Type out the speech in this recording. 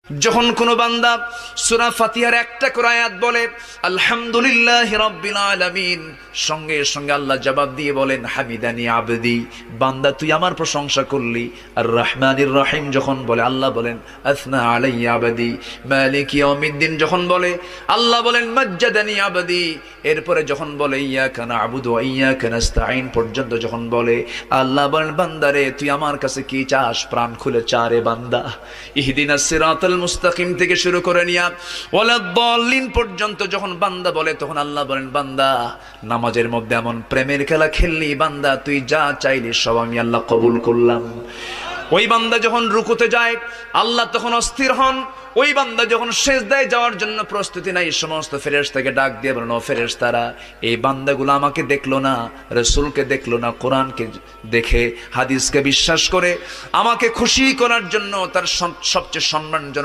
যখন কোনো বান্দা সূরা ফাতিহার একটা করে আয়াত বলে আলহামদুলিল্লাহি রাব্বিল আলামিন, সঙ্গে সঙ্গে আল্লাহ জবাব দিয়ে বলেন হামিদানি আবদি, বান্দা তুই আমার প্রশংসা করলি। আর রহমানির রহিম যখন বলে আল্লাহ বলেন আসনা আলাইয়া আবদি। মালিক ইয়াউমিদ্দিন যখন বলে আল্লাহ বলেন মাজ্জাদানি আবদি। এরপরে যখন বলে ইয়াকা না'বুদু ওয়া ইয়াকা নাস্তাঈন পর্যন্ত যখন বলে আল্লাহ বলেন বান্দারে তুই আমার কাছে কি চাস, প্রাণ খুলে চারে বান্দা। ইহদিনাস সিরাতাল মুস্তাকিম থেকে শুরু করে নিয়া ওয়ালাদ-দাল্লিন পর্যন্ত যখন বান্দা বলে তখন আল্লাহ বলেন বান্দা নামাজের মধ্যে এমন প্রেমের খেলা খেললি বান্দা, তুই যা চাইলি সব আমি আল্লাহ কবুল করলাম। ওই বান্দা যখন রুকুতে যায় আল্লাহ তখন অস্থির হন। ওই বান্দা যখন সিজদায় যাওয়ার জন্য প্রস্তুতি নাই, সমস্ত ফেরেশতাকে ডাক দিয়ে বলেন ও ফেরেশতারা, এই বান্দাগুলো আমাকে দেখলো না, রাসূলকে দেখলো না, কোরআনকে দেখে হাদিসকে বিশ্বাস করে আমাকে খুশি করার জন্য তার সবচেয়ে সম্মানজনক